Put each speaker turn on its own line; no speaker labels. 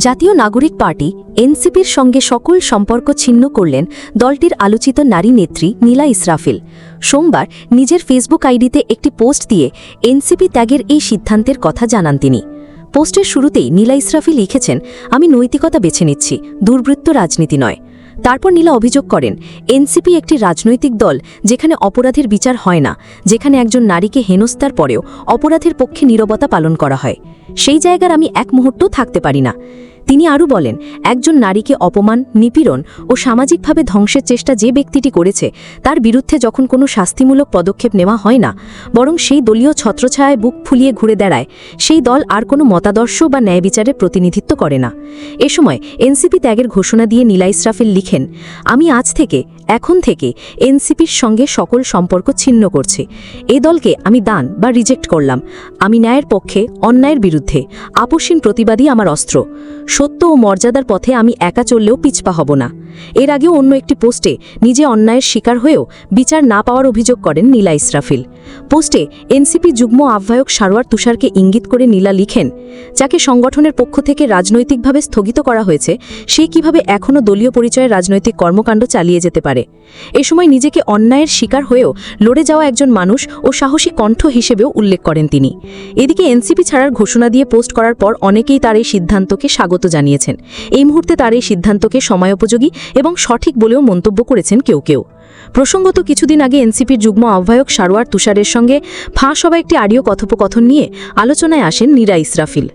জাতীয় নাগরিক পার্টি এনসিপির সঙ্গে সকল সম্পর্ক ছিন্ন করলেন দলটির আলোচিত নারী নেত্রী নীলা ইসরাফিল। সোমবার নিজের ফেসবুক আইডিতে একটি পোস্ট দিয়ে এনসিপি ত্যাগের এই সিদ্ধান্তের কথা জানান তিনি। পোস্টের শুরুতেই নীলা ইসরাফিল লিখেছেন, আমি নৈতিকতা বেছে নিচ্ছি, দুর্বৃত্ত রাজনীতি নয়। তারপর নীলা অভিযোগ করেন, এনসিপি একটি রাজনৈতিক দল যেখানে অপরাধের বিচার হয় না, যেখানে একজন নারীকে হেনস্থার পরেও অপরাধের পক্ষে নীরবতা পালন করা হয়। সেই জায়গার আমি এক মুহূর্তও থাকতে পারি না। তিনি আরও বলেন, একজন নারীকে অপমান, নিপীড়ন ও সামাজিকভাবে ধ্বংসের চেষ্টা যে ব্যক্তিটি করেছে তার বিরুদ্ধে যখন কোনো শাস্তিমূলক পদক্ষেপ নেওয়া হয় না, বরং সেই দলীয় ছত্রছায়ায় বুক ফুলিয়ে ঘুরে দাঁড়ায়, সেই দল আর কোনো মতাদর্শ বা ন্যায় বিচারের প্রতিনিধিত্ব করে না। এ সময় এনসিপি ত্যাগের ঘোষণা দিয়ে নীলা ইসরাফিল লিখেন, আমি আজ থেকে এখন থেকে এনসিপির সঙ্গে সকল সম্পর্ক ছিন্ন করছি। এই দলকে আমি দান বা রিজেক্ট করলাম। আমি ন্যায়ের পক্ষে, অন্যায়ের বিরুদ্ধে আপোষহীন প্রতিবাদী আমার অস্ত্র। সত্য ও মর্যাদার পথে আমি একা চললেও পিছপা হব না। এর আগেও অন্য একটি পোস্টে নিজে অন্যায়ের শিকার হয়েও বিচার না পাওয়ার অভিযোগ করেন নীলা ইসরাফিল। পোস্টে এনসিপি যুগ্ম আহ্বায়ক সারোয়ার তুষারকে ইঙ্গিত করে নীলা লিখেন, যাকে সংগঠনের পক্ষ থেকে রাজনৈতিকভাবে স্থগিত করা হয়েছে, সে কিভাবে এখনও দলীয় পরিচয়ে রাজনৈতিক কর্মকাণ্ড চালিয়ে যেতে পারে। এ সময় নিজেকে অন্যায়ের শিকার হয়েও লড়ে যাওয়া একজন মানুষ ও সাহসী কণ্ঠ হিসেবেও উল্লেখ করেন তিনি। এদিকে এনসিপি ছাড়ার ঘোষণা দিয়ে পোস্ট করার পর অনেকেই তার এই সিদ্ধান্তকে স্বাগত জানিয়েছেন। এই মুহূর্তে তার এই সিদ্ধান্তকে সময়োপযোগী এবং সঠিক বলেও মন্তব্য করেছেন কেউ কেউ। প্রসঙ্গত, কিছুদিন আগে এনসিপির যুগ্ম আহ্বায়ক সারোয়ার তুষারের সঙ্গে ফাঁস হওয়া একটি অডিও কথোপকথন নিয়ে আলোচনায় আসেন নীলা ইসরাফিল।